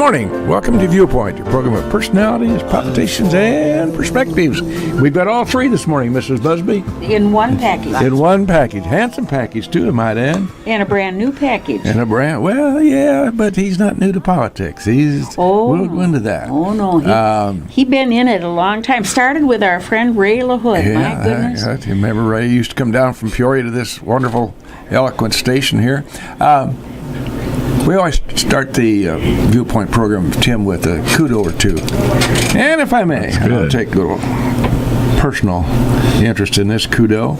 morning. Welcome to Viewpoint, your program of personalities, politicians, and perspectives. We've got all three this morning, Mrs. Busby. In one package. In one package. Handsome package, too, to might add. And a brand new package. Well, yeah, but he's not new to politics. We'll go into that. Oh, no. He's been in it a long time. Started with our friend Ray LaHood. Yeah, my goodness. I remember Ray used to come down from Peoria to this wonderful, eloquent station here. We always start the Viewpoint program, Tim, with a kudo or two. And if I may, I'll take a little personal interest in this kudo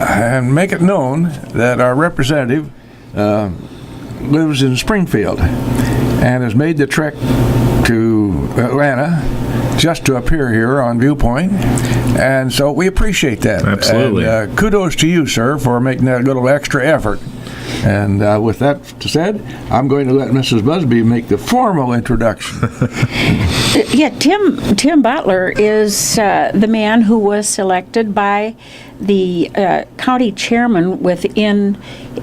and make it known that our representative lives in Springfield and has made the trek to Atlanta just to appear here on Viewpoint, and so we appreciate that. Absolutely. And, kudos to you, sir, for making that little extra effort. And with that said, I'm going to let Mrs. Busby make the formal introduction. Yeah, Tim Butler is the man who was selected by the county chairman within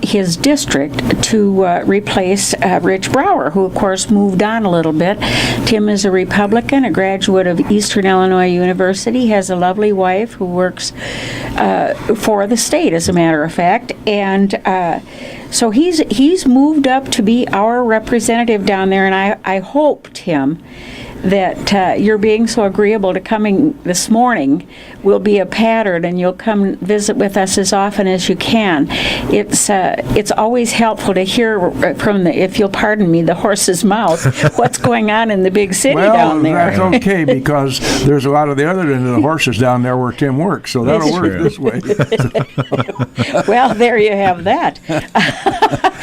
his district to replace Rich Brower, who, of course, moved on a little bit. Tim is a Republican, a graduate of Eastern Illinois University, has a lovely wife who works for the state, as a matter of fact, and so he's moved up to be our representative down there, and I hope, Tim, that you're being so agreeable to coming this morning will be a pattern, and you'll come visit with us as often as you can. It's always helpful to hear from if you'll pardon me, the horse's mouth, what's going on in the big city down there. Well, that's okay, because there's a lot of the other end of the horses down there where Tim works, so that'll work this way. Well, there you have that.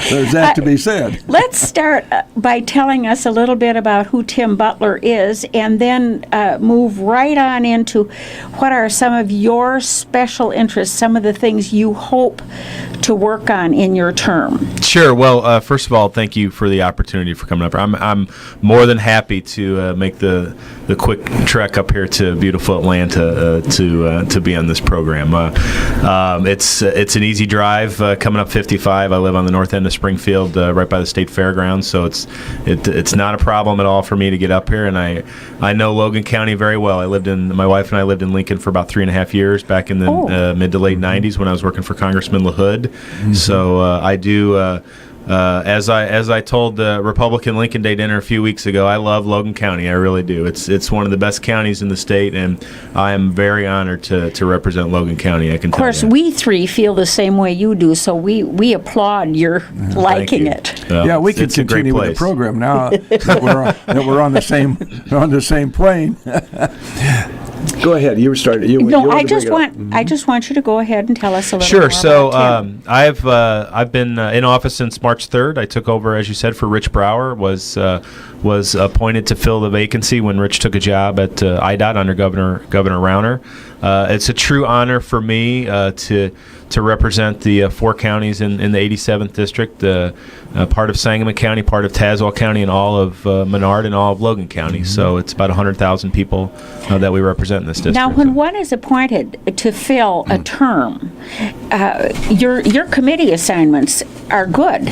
There's that to be said. Let's start by telling us a little bit about who Tim Butler is, and then move right on into what are some of your special interests, some of the things you hope to work on in your term. Sure. Well, first of all, thank you for the opportunity for coming up. I'm more than happy to make the quick trek up here to beautiful Atlanta to be on this program. It's an easy drive coming up 55. I live on the north end of Springfield, right by the state fairgrounds, so it's not a problem at all for me to get up here. And I know Logan County very well. My wife and I lived in Lincoln for about 3.5 years back in the mid to late 90s when I was working for Congressman LaHood. Mm-hmm. So I do. As I told the Republican Lincoln Day dinner a few weeks ago, I love Logan County. I really do. It's one of the best counties in the state, and I am very honored to represent Logan County. I can tell you. Of course, we three feel the same way you do, so we applaud your liking it. Yeah, we can continue with the program now that we're on the same plane. Go ahead. You started. I just want you to go ahead and tell us a little. Sure. More So about I've been in office since March 3rd. I took over, as you said, for Rich Brower. Was appointed to fill the vacancy when Rich took a job at IDOT under Governor Rauner. It's a true honor for me to represent the four counties in the 87th district, part of Sangamon County, part of Tazewell County, and all of Menard and all of Logan County. Mm-hmm. So it's about 100,000 people that we represent in this district. Now, when one is appointed to fill a term, your committee assignments are good.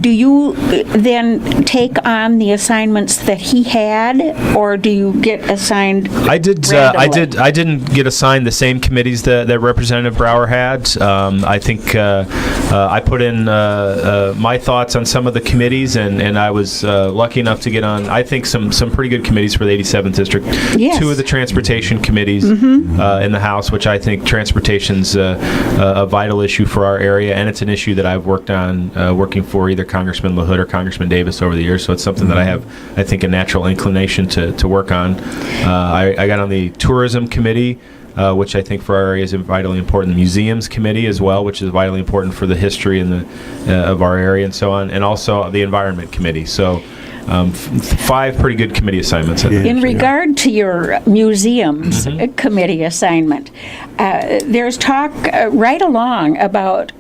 Do you then take on the assignments that he had, or do you get assigned? I did. I didn't get assigned the same committees that Representative Brower had. I think I put in my thoughts on some of the committees, and I was lucky enough to get on, I think, some pretty good committees for the 87th District. Yes. 2 of the transportation committees in the House, which I think transportation's a vital issue for our area, and it's an issue that I've worked on working for either Congressman LaHood or Congressman Davis over the years, so it's something that I have, I think, a natural inclination to work on. I got on the tourism committee, which I think for our area is vitally important. The Museums Committee as well, which is vitally important for the history and of our area and so on, and also the Environment Committee. So 5 pretty good committee assignments. In regard to your Museums Committee assignment, there's talk right along about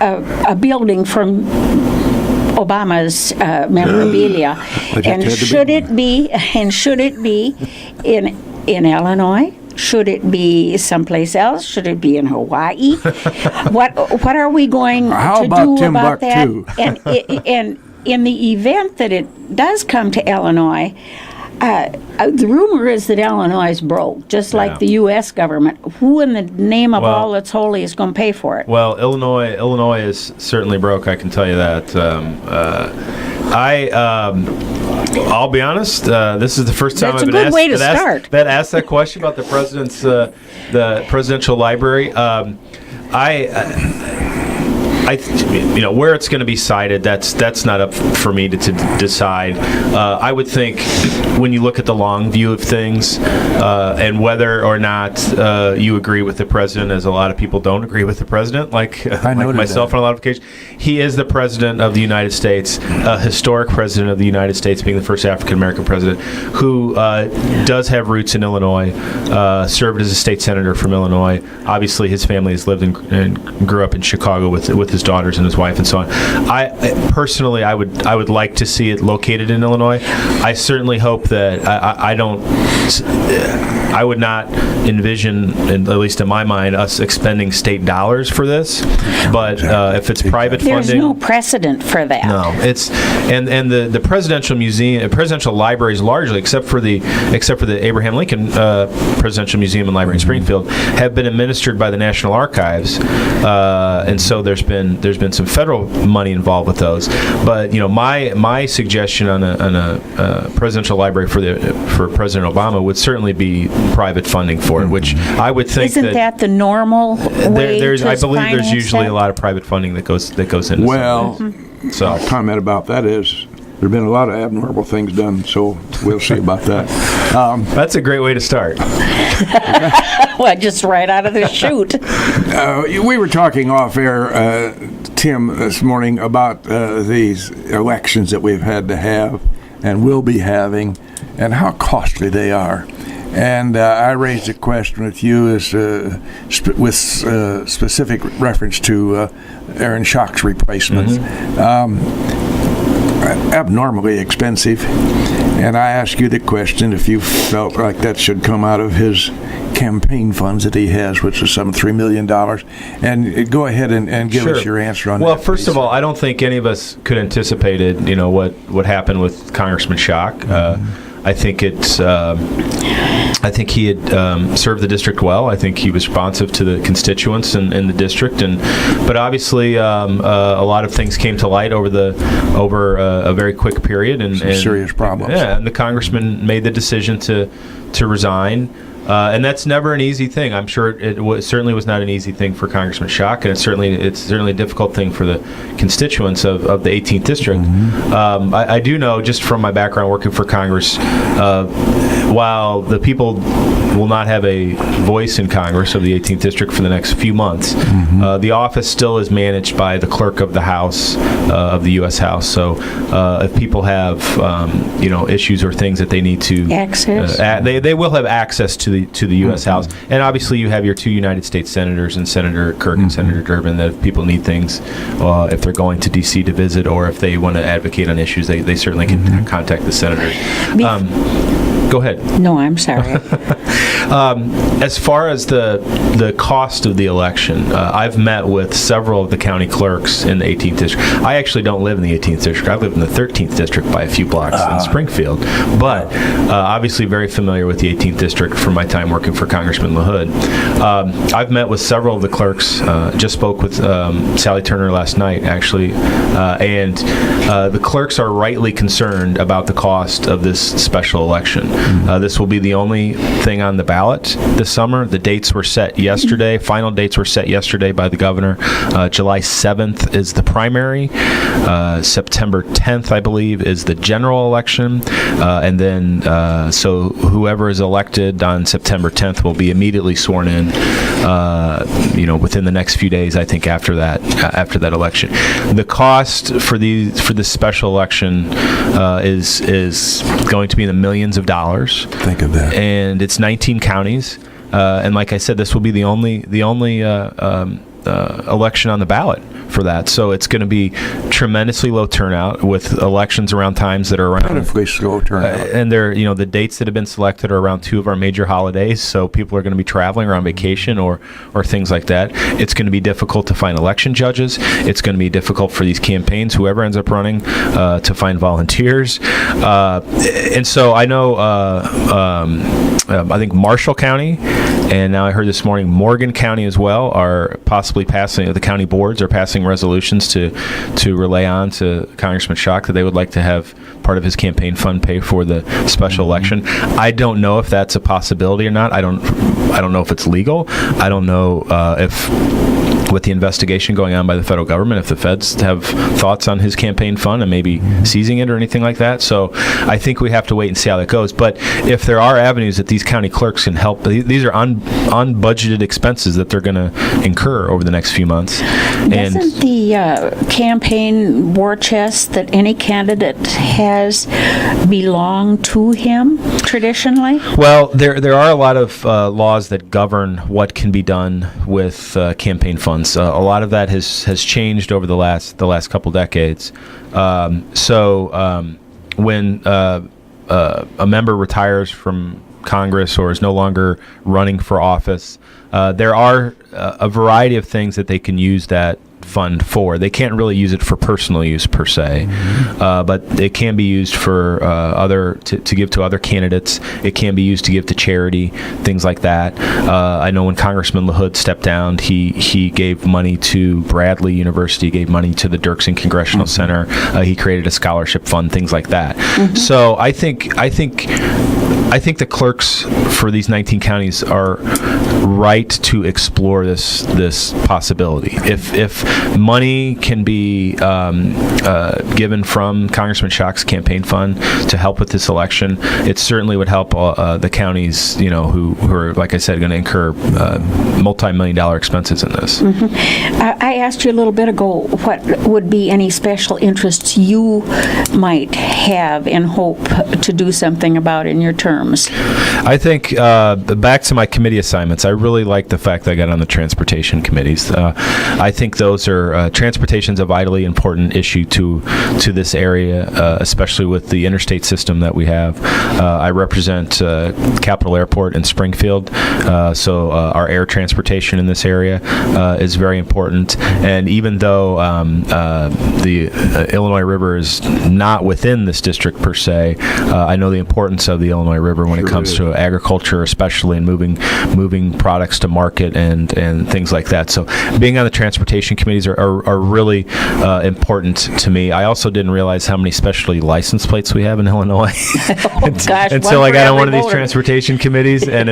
a building from Obama's memorabilia, and should it be in Illinois? Should it be someplace else? Should it be in Hawaii? What are we going to do about that? in the event that it does come to Illinois, the rumor is that Illinois is broke, just like the U.S. government. Who in the name of all that's holy is going to pay for it? Well, Illinois is certainly broke, I can tell you that. I'll be honest, this is the first time That's I've a been good way to start. asked that question about the the presidential library. Where it's going to be cited, that's not up for me to decide. I would think when you look at the long view of things and whether or not you agree with the president, as a lot of people don't agree with the president, like myself on a lot of occasions, he is the president of the United States, a historic president of the United States, being the first African-American president, who does have roots in Illinois, served as a state senator from Illinois. Obviously, his family has lived and grew up in Chicago with his daughters and his wife and so on. I personally, I would like to see it located in Illinois. I certainly hope that I would not envision, at least in my mind, us expending state dollars for this. But if it's private funding, there's no precedent for that. No, it's and the presidential museum, presidential libraries, largely except for the Abraham Lincoln Presidential Museum and Library in Springfield, have been administered by the National Archives, and so there's been some federal money involved with those. But my suggestion on a presidential library for President Obama would certainly be private funding for it, which I would think isn't that the normal way I believe there's usually that? A lot of private funding that goes into so my comment about that is there have been a lot of abnormal things done, so we'll see about that. That's a great way to start. Well, just right out of the chute. We were talking off air, Tim, this morning about these elections that we've had to have and will be having and how costly they are. And I raised a question with you as with specific reference to Aaron Schock's replacement. Abnormally expensive. And I asked you the question if you felt like that should come out of his campaign funds that he has, which is some $3 million. And go ahead and give us your answer on that. Well, first of all, I don't think any of us could anticipated, what happened with Congressman Schock. I think I think he had served the district well. I think he was responsive to the constituents in the district, but obviously a lot of things came to light over a very quick period, and serious problems. Yeah, and the congressman made the decision to resign. And that's never an easy thing. I'm sure it certainly was not an easy thing for Congressman Schock, and it's certainly a difficult thing for the constituents of the 18th district. I do know, just from my background working for Congress, while the people will not have a voice in Congress of the 18th district for the next few months, the office still is managed by the clerk of the House of the U.S. House. So if people have issues or things that they need to access, they will have access to the U.S. House. And obviously you have your two United States senators, and Senator Kirk and Senator Durbin, that if people need things, if they're going to D.C. to visit or if they want to advocate on issues, they certainly can contact the senators. Go ahead. No, I'm sorry. As far as the cost of the election, I've met with several of the county clerks in the 18th district. I actually don't live in the 18th district. I live in the 13th district by a few blocks in Springfield, but obviously very familiar with the 18th district from my time working for Congressman LaHood. I've met with several of the clerks. Just spoke with Sally Turner last night, actually, and the clerks are rightly concerned about the cost of this special election. This will be the only thing on the ballot this summer. The dates were set yesterday. Final dates were set yesterday by the governor. July 7th is the primary. September 10th, I believe, is the general election. And then, so whoever is elected on September 10th will be immediately sworn in, within the next few days, I think, after that election. The cost for this special election is going to be in the millions of dollars. Think of that. And it's 19 counties, and like I said, this will be the only election on the ballot for that. So it's going to be tremendously low turnout with elections around times that are around. Relatively slow turnout. And they're, the dates that have been selected are around 2 of our major holidays, so people are going to be traveling or on vacation or things like that. It's going to be difficult to find election judges. It's going to be difficult for these campaigns, whoever ends up running, to find volunteers. And so I know, I think Marshall County, and now I heard this morning Morgan County as well, are possibly passing, the county boards are passing resolutions to relay on to Congressman Schock that they would like to have part of his campaign fund pay for the special election. I don't know if that's a possibility or not. I don't know if it's legal. I don't know if, with the investigation going on by the federal government, if the feds have thoughts on his campaign fund and maybe seizing it or anything like that. So I think we have to wait and see how that goes. But if there are avenues that these county clerks can help, these are unbudgeted expenses that they're going to incur over the next few months. Doesn't the campaign war chest that any candidate has belong to him traditionally? Well, there are a lot of laws that govern what can be done with campaign funds. A lot of that has changed over the last couple decades. When a member retires from Congress or is no longer running for office, there are a variety of things that they can use that fund for. They can't really use it for personal use per se, but it can be used for to give to other candidates. It can be used to give to charity, things like that. I know when Congressman LaHood stepped down, he gave money to Bradley University, gave money to the Dirksen Congressional Center. He created a scholarship fund, things like that. So I think the clerks for these 19 counties are right to explore this possibility. If money can be given from Congressman Schock's campaign fund to help with this election, it certainly would help the counties, who are, like I said, going to incur multi-million-dollar expenses in this. I asked you a little bit ago what would be any special interests you might have and hope to do something about in your terms. I think back to my committee assignments, I really like the fact that I got on the transportation committees. I think those are transportation's a vitally important issue to this area, especially with the interstate system that we have. I represent Capitol Airport in Springfield, so our air transportation in this area is very important. And even though the Illinois River is not within this district per se, I know the importance of the Illinois River when it comes to agriculture, especially, and moving products to market and things like that. So being on the transportation committees are really important to me. I also didn't realize how many specialty license plates we have in Illinois until I got on one of these transportation committees, and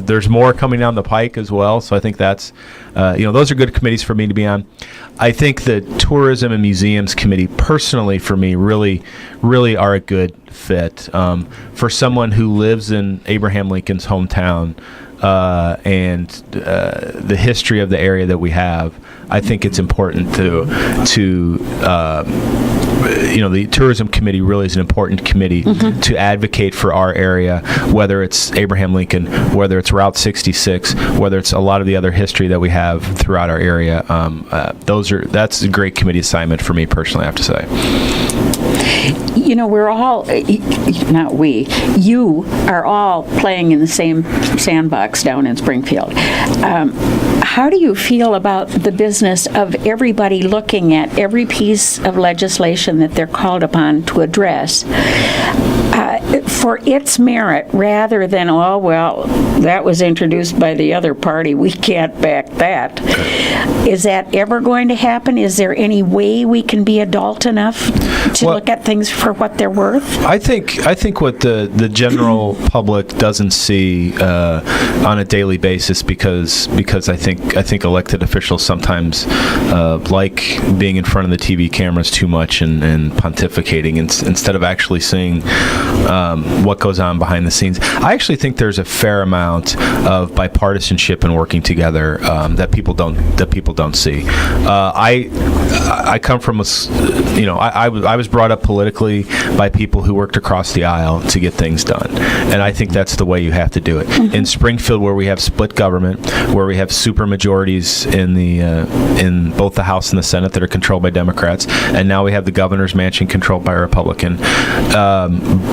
there's more coming down the pike as well. So I think that's those are good committees for me to be on. I think the Tourism and Museums Committee, personally, for me, really are a good fit. For someone who lives in Abraham Lincoln's hometown and the history of the area that we have, I think it's important to the Tourism Committee really is an important committee to advocate for our area, whether it's Abraham Lincoln, whether it's Route 66, whether it's a lot of the other history that we have throughout our area. That's a great committee assignment for me personally, I have to say. We're all, not we, you are all playing in the same sandbox down in Springfield. How do you feel about the business of everybody looking at every piece of legislation that they're called upon to address for its merit, rather than, that was introduced by the other party, we can't back that? Is that ever going to happen? Is there any way we can be adult enough to look at things for what they're worth? I think what the general public doesn't see on a daily basis, because I think elected officials sometimes like being in front of the TV cameras too much and pontificating instead of actually seeing what goes on behind the scenes. I actually think there's a fair amount of bipartisanship and working together that people don't see. I come from I was brought up politically by people who worked across the aisle to get things done, and I think that's the way you have to do it. In Springfield, where we have split government, where we have super majorities in both the House and the Senate that are controlled by Democrats, and now we have the governor's mansion controlled by a Republican.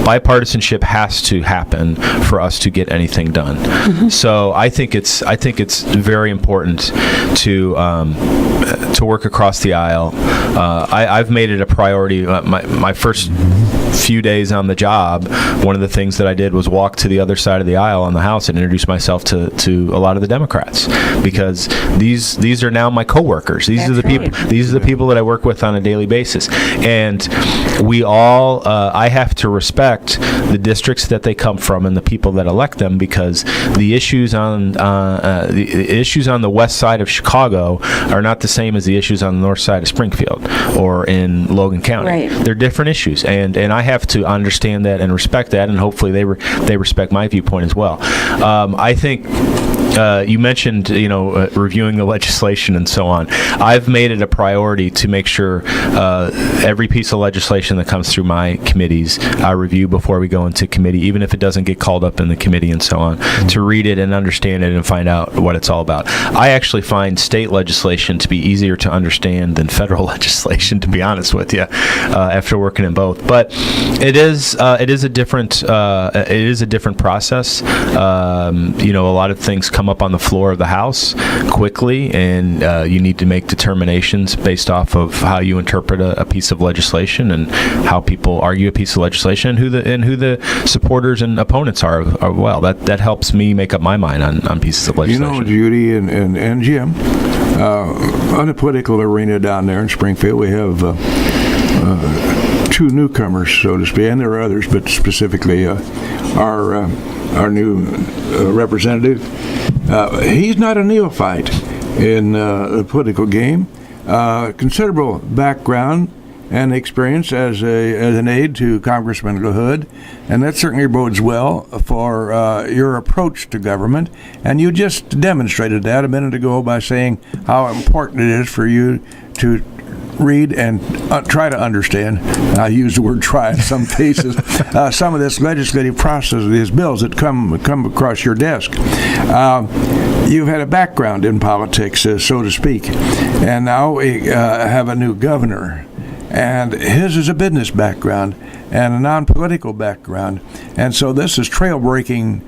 Bipartisanship has to happen for us to get anything done. So I think it's very important to work across the aisle. I've made it a priority. My first few days on the job, one of the things that I did was walk to the other side of the aisle on the House and introduce myself to a lot of the Democrats, because these are now my coworkers. These are the people that I work with on a daily basis, and we all I have to respect the districts that they come from and the people that elect them, because the issues on the west side of Chicago are not the same as the issues on the north side of Springfield or in Logan County. Right. They're different issues, and I have to understand that and respect that, and hopefully they respect my viewpoint as well. I think you mentioned, reviewing the legislation and so on. I've made it a priority to make sure every piece of legislation that comes through my committees I review before we go into committee, even if it doesn't get called up in the committee and so on, to read it and understand it and find out what it's all about. I actually find state legislation to be easier to understand than federal legislation, to be honest with you, after working in both. But it is a different process. A lot of things come up on the floor of the House quickly, and you need to make determinations based off of how you interpret a piece of legislation and how people argue a piece of legislation, and who the supporters and opponents are. Well, that helps me make up my mind on pieces of legislation. Judy and Jim, on the political arena down there in Springfield, we have two newcomers, so to speak, and there are others, but specifically our new representative. He's not a neophyte in the political game. Considerable background and experience as an aide to Congressman LaHood, and that certainly bodes well for your approach to government. And you just demonstrated that a minute ago by saying how important it is for you to read and try to understand. I use the word try in some cases. Some of this legislative process, these bills that come across your desk. You've had a background in politics, so to speak, and now we have a new governor, and his is a business background and a non-political background, and so this is trailblazing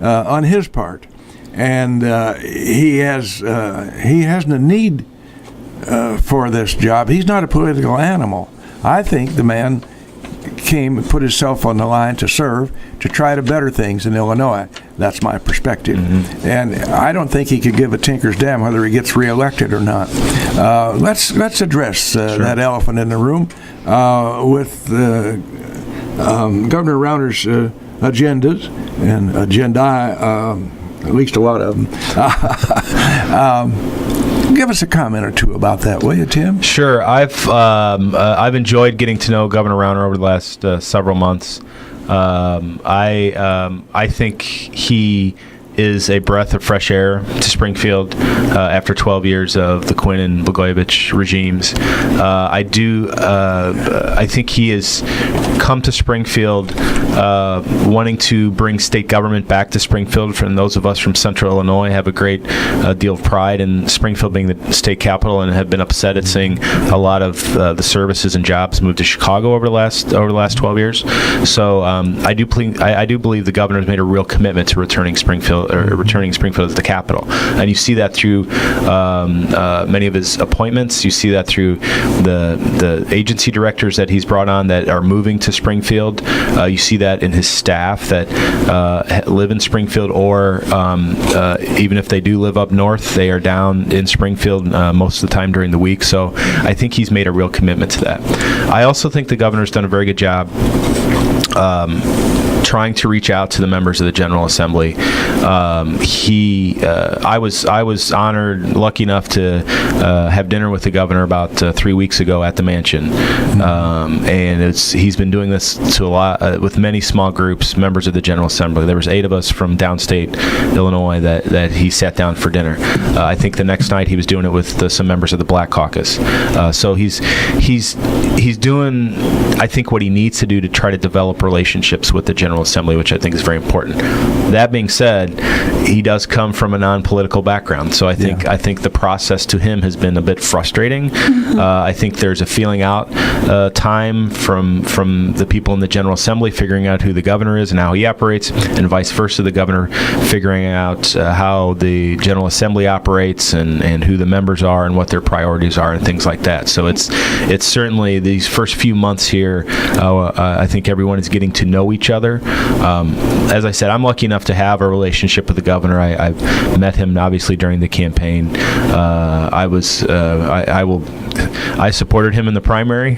on his part, and he has the need for this job. He's not a political animal. I think the man came and put himself on the line to serve, to try to better things in Illinois. That's my perspective. Mm-hmm. And I don't think he could give a tinker's damn whether he gets reelected or not. Let's address that elephant in the room with Governor Rauner's agendas and at least a lot of them. Give us a comment or two about that, will you, Tim? Sure. I've enjoyed getting to know Governor Rauner over the last several months. I think he is a breath of fresh air to Springfield after 12 years of the Quinn and Blagojevich regimes. I think he has come to Springfield wanting to bring state government back to Springfield. For those of us from Central Illinois have a great deal of pride in Springfield being the state capital, and have been upset at seeing a lot of the services and jobs move to Chicago over the last 12 years. So I do believe the governor has made a real commitment to returning Springfield as the capital, and you see that through many of his appointments. You see that through the agency directors that he's brought on that are moving to Springfield. You see that in his staff that live in Springfield, or even if they do live up north, they are down in Springfield most of the time during the week. So I think he's made a real commitment to that. I also think the governor's done a very good job trying to reach out to the members of the General Assembly. I was honored, lucky enough to have dinner with the governor about 3 weeks ago at the mansion, and he's been doing this to a lot with many small groups, members of the General Assembly. There was 8 of us from downstate Illinois that he sat down for dinner. I think the next night he was doing it with some members of the Black Caucus. So he's doing, I think, what he needs to do to try to develop relationships with the General Assembly, which I think is very important. That being said, he does come from a non-political background, so I think the process to him has been a bit frustrating. I think there's a feeling out time from the people in the General Assembly figuring out who the governor is and how he operates, and vice versa, the governor figuring out how the General Assembly operates and who the members are and what their priorities are and things like that. So it's certainly these first few months here, I think everyone is getting to know each other. As I said, I'm lucky enough to have a relationship with the governor. I've met him obviously during the campaign. I supported him in the primary,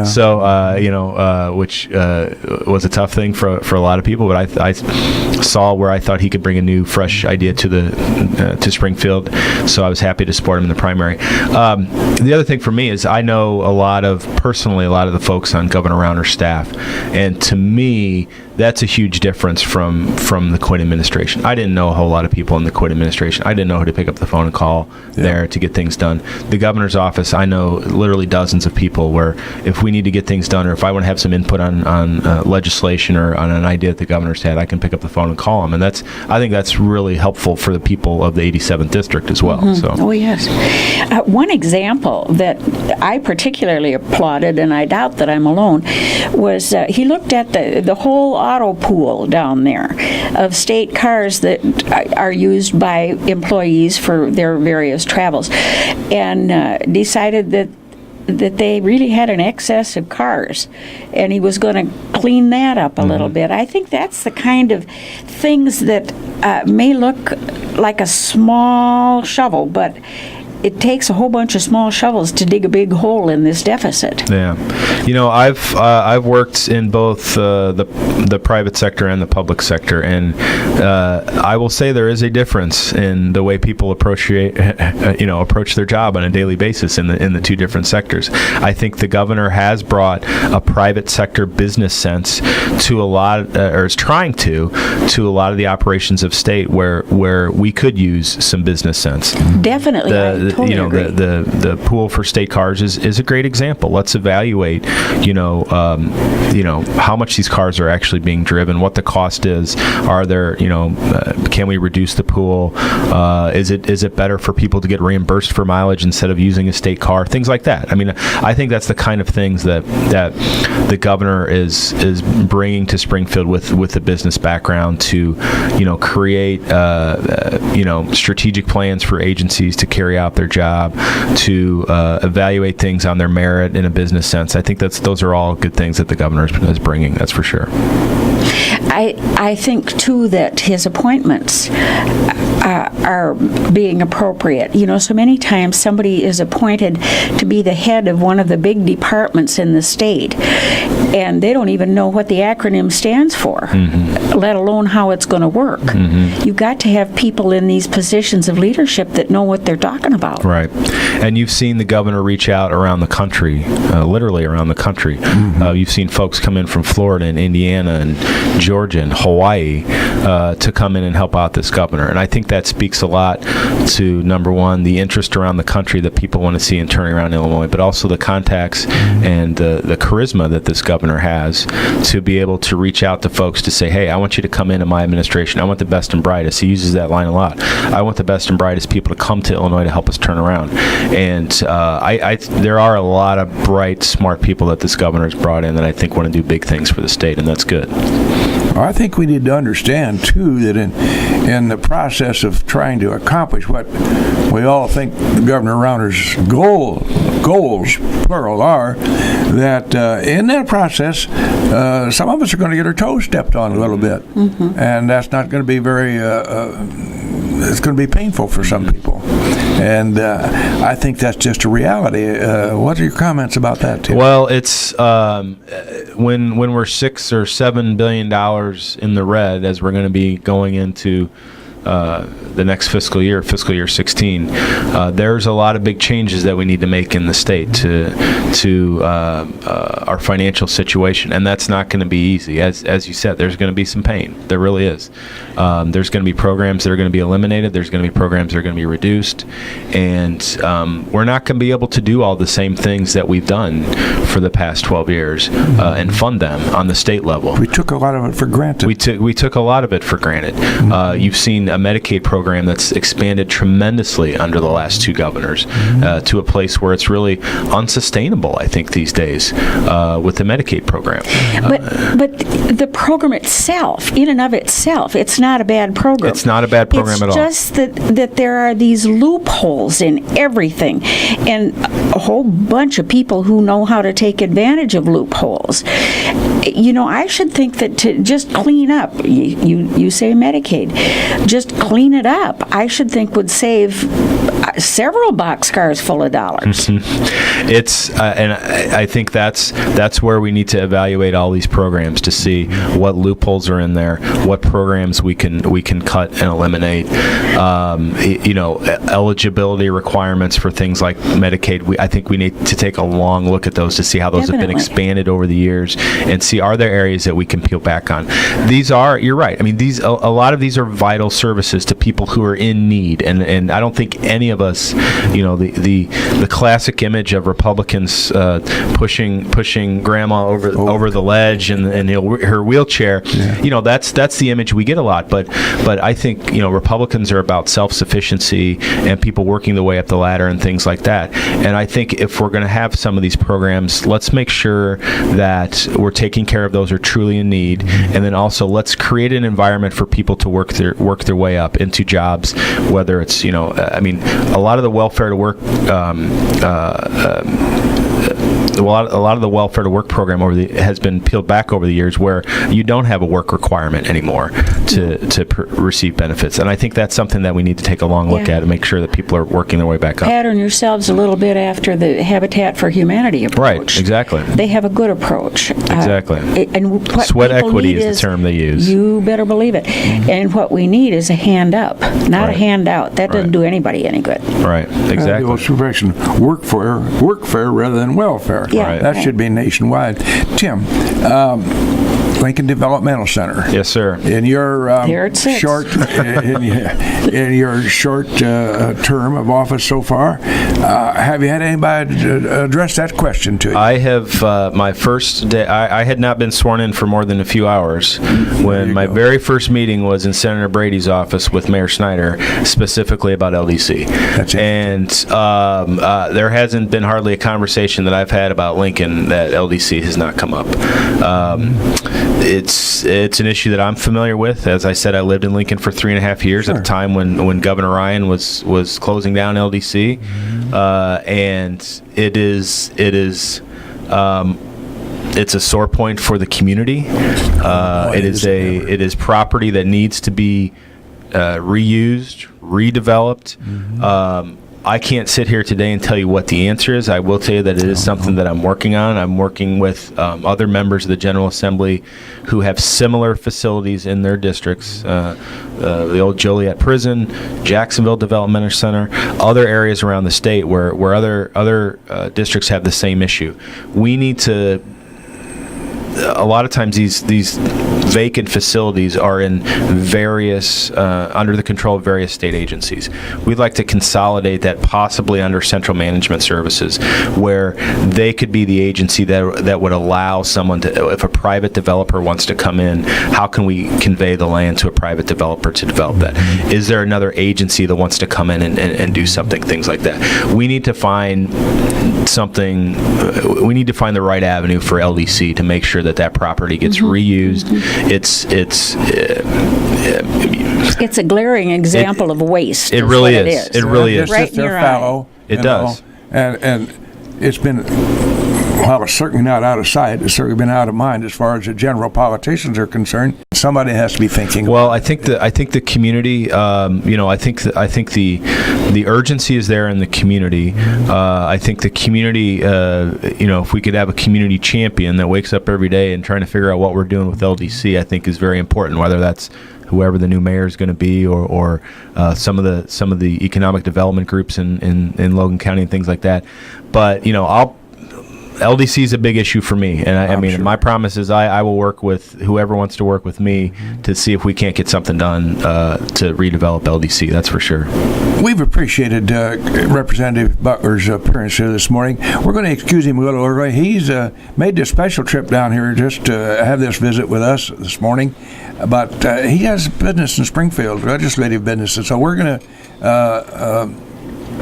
so which was a tough thing for a lot of people. But I saw where I thought he could bring a new, fresh idea to Springfield. So I was happy to support him in the primary. The other thing for me is I know personally a lot of the folks on Governor Rauner's staff, and to me, that's a huge difference from the Quinn administration. I didn't know a whole lot of people in the Quinn administration. I didn't know who to pick up the phone and call there to get things done. The governor's office, I know literally dozens of people where if we need to get things done, or if I want to have some input on legislation or on an idea that the governor's had, I can pick up the phone and call him. And I think that's really helpful for the people of the 87th district as well. Mm-hmm. So. Oh, yes. One example that I particularly applauded, and I doubt that I'm alone, was he looked at the whole auto pool down there of state cars that are used by employees for their various travels, and decided that they really had an excess of cars, and he was going to clean that up a little bit. I think that's the kind of things that may look like a small shovel, but it takes a whole bunch of small shovels to dig a big hole in this deficit. Yeah, I've worked in both the private sector and the public sector, and I will say there is a difference in the way people approach their job on a daily basis in the two different sectors. I think the governor has brought a private sector business sense to a lot, or is trying to a lot of the operations of state where we could use some business sense. Definitely. The pool for state cars is a great example. Let's evaluate, how much these cars are actually being driven, what the cost is. Are there, can we reduce the pool? Is it better for people to get reimbursed for mileage instead of using a state car? Things like that. I mean, I think that's the kind of things that the governor is bringing to Springfield with the business background to, create, strategic plans for agencies to carry out their job, to evaluate things on their merit in a business sense. I think those are all good things that the governor is bringing, that's for sure. I think, too, that his appointments are being appropriate. So many times somebody is appointed to be the head of one of the big departments in the state, and they don't even know what the acronym stands for, let alone how it's going to work. You've got to have people in these positions of leadership that know what they're talking about. Right. And you've seen the governor reach out around the country, literally around the country. You've seen folks come in from Florida and Indiana and Georgia and Hawaii to come in and help out this governor. And I think that speaks a lot to, number one, the interest around the country that people want to see in turning around Illinois, but also the contacts and the charisma that this governor has to be able to reach out to folks to say, hey, I want you to come into my administration. I want the best and brightest. He uses that line a lot. I want the best and brightest people to come to Illinois to help us turn around. And there are a lot of bright, smart people that this governor has brought in that I think want to do big things for the state, and that's good. I think we need to understand, too, that in the process of trying to accomplish what we all think Governor Rauner's goals, plural, are, that in that process, some of us are going to get our toes stepped on a little bit. And that's not going to be very, it's going to be painful for some people. And I think that's just a reality. What are your comments about that, Tim? Well, it's when we're $6 or $7 billion in the red, as we're going to be going into the next fiscal year 16, there's a lot of big changes that we need to make in the state to our financial situation, and that's not going to be easy. As you said, there's going to be some pain. There really is. There's going to be programs that are going to be eliminated. There's going to be programs that are going to be reduced, and we're not going to be able to do all the same things that we've done for the past 12 years and fund them on the state level. We took a lot of it for granted. We took a lot of it for granted. You've seen a Medicaid program that's expanded tremendously under the last two governors to a place where it's really unsustainable, I think, these days with the Medicaid program. But the program itself, in and of itself, it's not a bad program. It's not a bad program at all. It's just that there are these loopholes in everything, and a whole bunch of people who know how to take advantage of loopholes. I should think that to just clean up, you say Medicaid, just clean it up, I should think would save several boxcars full of dollars. It's and I think that's where we need to evaluate all these programs to see what loopholes are in there, what programs we can cut and eliminate. Eligibility requirements for things like Medicaid. I think we need to take a long look at those to see how those have been expanded over the years, and see are there areas that we can peel back on. You're right. I mean, a lot of these are vital services to people who are in need, and I don't think any of us, the classic image of Republicans pushing grandma over the ledge and her wheelchair, that's the image we get a lot. But I think Republicans are about self-sufficiency and people working the way up the ladder and things like that. And I think if we're going to have some of these programs, let's make sure that we're taking care of those who are truly in need, and then also let's create an environment for people to work their way up into jobs, whether it's a lot of the welfare to work a lot of the welfare to work program has been peeled back over the years, where you don't have a work requirement anymore to receive benefits, and I think that's something that we need to take a long look at and make sure that people are working their way back up. Pattern yourselves a little bit after the Habitat for Humanity approach. Right, exactly. They have a good approach. Exactly. And what sweat equity is the term they use. You better believe it. And what we need is a hand up, not a handout. That doesn't do anybody any good. Right, exactly. The old expression, work fair rather than welfare. Yeah. Right. That should be nationwide. Tim, Lincoln Developmental Center. Yes, sir. In your short term of office so far, have you had anybody address that question to you? I have. My first day, I had not been sworn in for more than a few hours when my very first meeting was in Senator Brady's office with Mayor Snyder, specifically about LDC. That's it. And there hasn't been hardly a conversation that I've had about Lincoln that LDC has not come up. It's an issue that I'm familiar with. As I said, I lived in Lincoln for 3.5 years at a time when Governor Ryan was closing down LDC, and it is it's a sore point for the community. It is property that needs to be reused, redeveloped. I can't sit here today and tell you what the answer is. I will tell you that it is something that I'm working on. I'm working with other members of the General Assembly who have similar facilities in their districts. The old Joliet Prison, Jacksonville Developmental Center, other areas around the state where other districts have the same issue. We need to. A lot of times these vacant facilities are in various under the control of various state agencies. We'd like to consolidate that possibly under Central Management Services, where they could be the agency that would allow someone to, if a private developer wants to come in, how can we convey the land to a private developer to develop that? Is there another agency that wants to come in and do something, things like that? We need to find something, we need to find the right avenue for LDC to make sure that property gets reused. It's a glaring example of waste. It really is. It really is. Right in your eye. It does. And it's been Well, it's certainly not out of sight. It's certainly been out of mind as far as the general politicians are concerned. Somebody has to be thinking. Well, I think the community. I think the urgency is there in the community. I think the community. If we could have a community champion that wakes up every day and trying to figure out what we're doing with LDC, I think is very important. Whether that's whoever the new mayor is going to be, or some of the economic development groups in Logan County and things like that. But LDC is a big issue for me, and I mean, sure. My promise is I will work with whoever wants to work with me to see if we can't get something done to redevelop LDC. That's for sure. We've appreciated Representative Butler's appearance here this morning. We're going to excuse him a little early. He's made this special trip down here just to have this visit with us this morning, but he has business in Springfield, legislative business, and so we're going to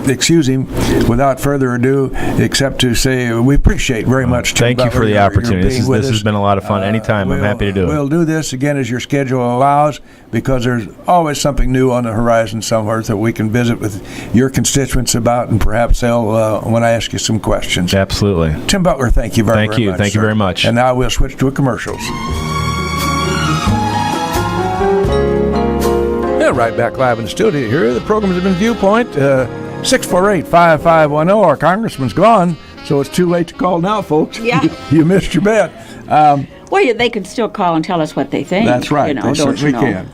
excuse him without further ado, except to say we appreciate very much. Thank you for the opportunity. This has been a lot of fun. Anytime, I'm happy to do it. We'll do this again as your schedule allows, because there's always something new on the horizon somewhere that we can visit with your constituents about, and perhaps they'll when I ask you some questions. Absolutely. Tim Butler, thank you very much. Thank you very much. And now we'll switch to commercials. Yeah, right back live in the studio here. The program has been Viewpoint. 648-5510. Our congressman's gone, so it's too late to call now, folks. Yeah. You missed your bet. Well, they could still call and tell us what they think. That's right. They certainly can.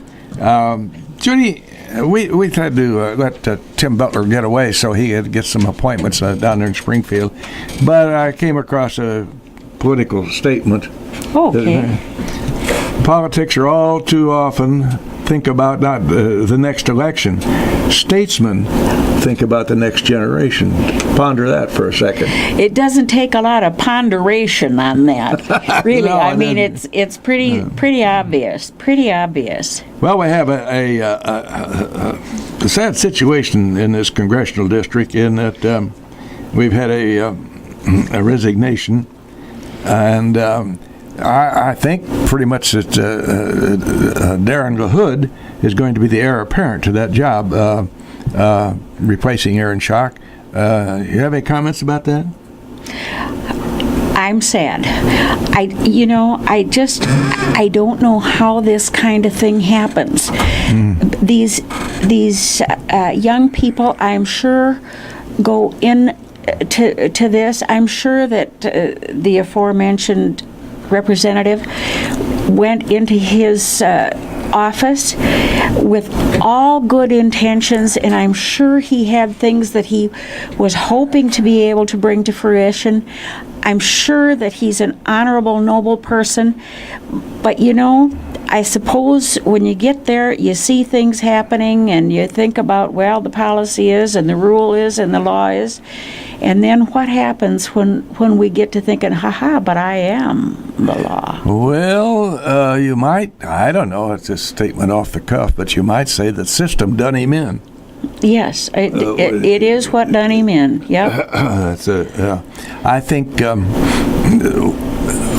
Judy, we tried to let Tim Butler get away so he could get some appointments down there in Springfield, but I came across a political statement. Okay. Politics are all too often think about not the next election. Statesmen think about the next generation. Ponder that for a second. It doesn't take a lot of ponderation on that, really. No, I mean, it's pretty obvious. Pretty obvious. Well, we have a sad situation in this congressional district in that we've had a resignation, and I think pretty much that Darren LaHood is going to be the heir apparent to that job, replacing Aaron Schock. You have any comments about that? I'm sad. I don't know how this kind of thing happens. These young people, I'm sure, go in to this. I'm sure that the aforementioned representative went into his office with all good intentions, and I'm sure he had things that he was hoping to be able to bring to fruition. I'm sure that he's an honorable, noble person, but I suppose when you get there, you see things happening and you think about, well, the policy is and the rule is and the law is. And then what happens when we get to thinking, but I am the law? Well, you might, I don't know, it's a statement off the cuff, but you might say the system done him in. Yes, it is what done him in. Yep. I think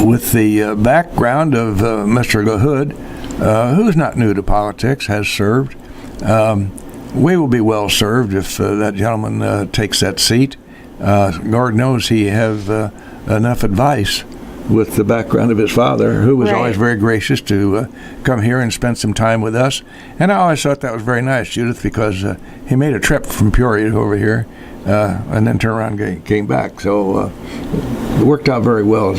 with the background of Mr. LaHood, who's not new to politics, has served, we will be well served if that gentleman takes that seat. Lord knows he has enough advice with the background of his father, who was always very gracious to come here and spend some time with us. And I always thought that was very nice, Judith, because he made a trip from Peoria over here and then turned around and came back. So it worked out very well.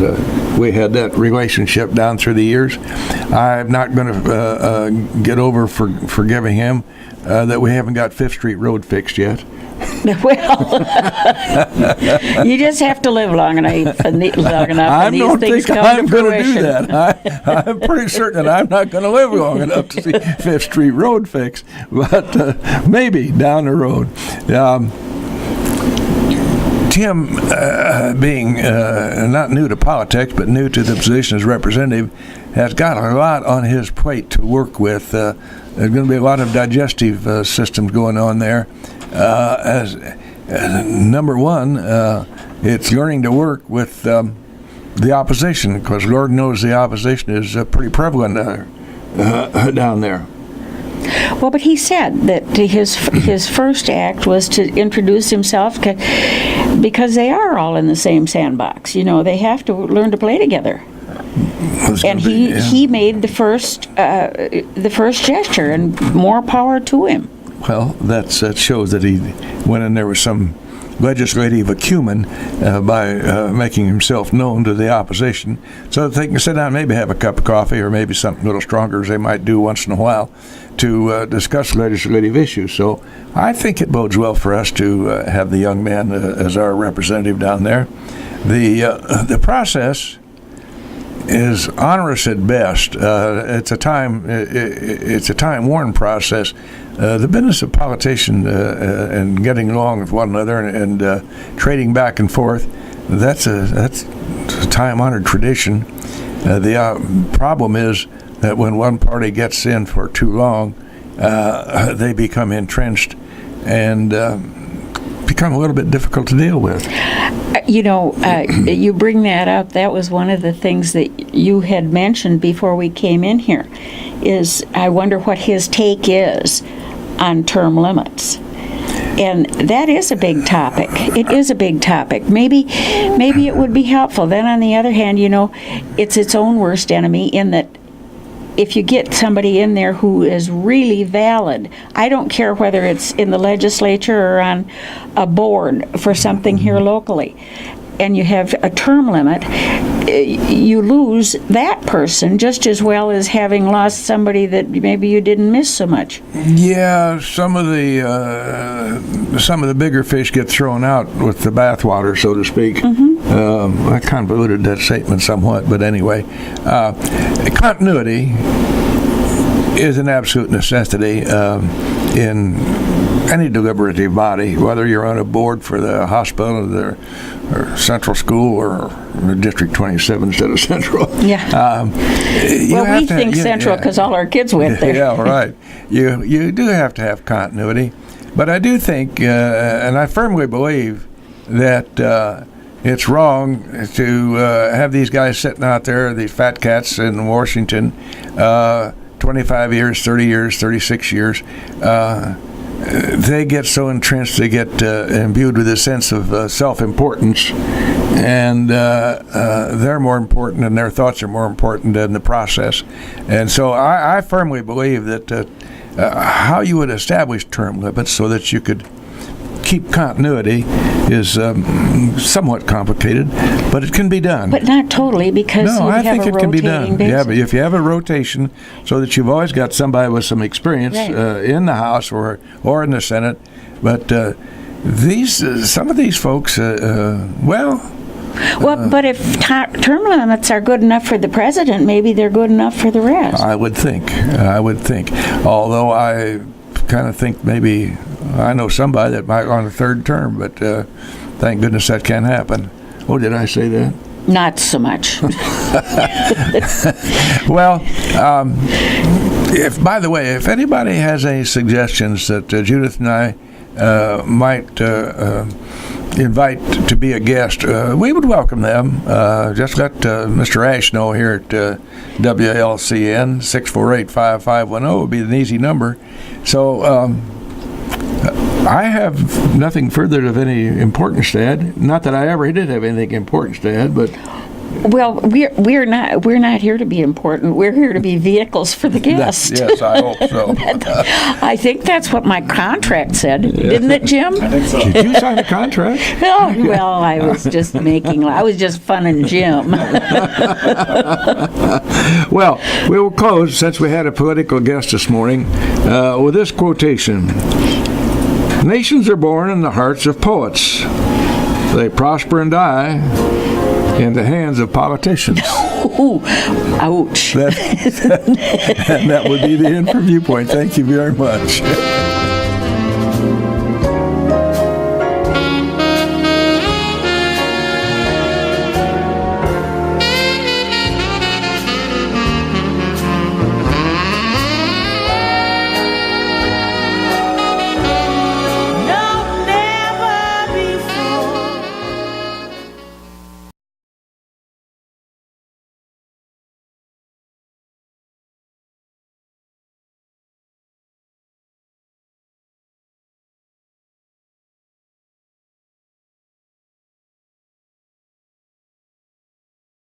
We had that relationship down through the years. I'm not going to get over forgiving him that we haven't got 5th Street Road fixed yet. Well, you just have to live long enough, and these things come to fruition. I don't think I'm going to do that. I'm pretty certain that I'm not going to live long enough to see 5th Street Road fixed, but maybe down the road. Tim, being not new to politics, but new to the position as representative, has got a lot on his plate to work with. There's going to be a lot of digestive systems going on there. As number one, it's learning to work with the opposition, because Lord knows the opposition is pretty prevalent down there. Well, but he said that his first act was to introduce himself because they are all in the same sandbox. You know, they have to learn to play together. And he made the first gesture, and more power to him. Well, that shows that he went in there with some legislative acumen by making himself known to the opposition, so that they can sit down and maybe have a cup of coffee or maybe something a little stronger, as they might do once in a while, to discuss legislative issues. So I think it bodes well for us to have the young man as our representative down there. The process is onerous at best. It's a time-worn process. The business of politician and getting along with one another and trading back and forth, that's a time-honored tradition. The problem is that when one party gets in for too long, they become entrenched and become a little bit difficult to deal with. You know, you bring that up. That was one of the things that you had mentioned before we came in here, is I wonder what his take is on term limits. And that is a big topic. It is a big topic. Maybe it would be helpful. Then on the other hand, you know, it's its own worst enemy in that if you get somebody in there who is really valid, I don't care whether it's in the legislature or on a board for something here locally, and you have a term limit, you lose that person just as well as having lost somebody that maybe you didn't miss so much. Yeah, some of the bigger fish get thrown out with the bathwater, so to speak. I convoluted that statement somewhat, but anyway, continuity is an absolute necessity in any deliberative body, whether you're on a board for the hospital or central school or District 27 instead of Central. Yeah. Well, we think Central because all our kids went there. Yeah, right. You do have to have continuity. But I do think, and I firmly believe, that it's wrong to have these guys sitting out there, these fat cats in Washington, 25 years, 30 years, 36 years. They get so entrenched, they get imbued with a sense of self-importance, and they're more important, and their thoughts are more important than the process. And so I firmly believe that how you would establish term limits so that you could keep continuity is somewhat complicated, but it can be done. But not totally, because no, you I have think a it can be done. basis. Yeah, but if you have a rotation, so that you've always got somebody with some experience in the House or in the Senate, but some of these folks, but if term limits are good enough for the president, maybe they're good enough for the rest. I would think. Although I kind of think maybe I know somebody that might go on a third term, but thank goodness that can't happen. Oh, did I say that? Not so much. Well, by the way, if anybody has any suggestions that Judith and I might invite to be a guest, we would welcome them. Just let Mr. Ash know here at WLCN. 648-5510 would be an easy number. So I have nothing further of any importance to add. Not that I ever did have anything important to add, but well, we're not here to be important. We're here to be vehicles for the guest. Yes, I hope so. I think that's what my contract said, didn't it, Jim? I think so. Did you sign a contract? Oh, well, I was just funning Jim. Well, we will close, since we had a political guest this morning, with this quotation. Nations are born in the hearts of poets. They prosper and die in the hands of politicians. Ooh, ouch. And that would be the end for Viewpoint. Thank you very much.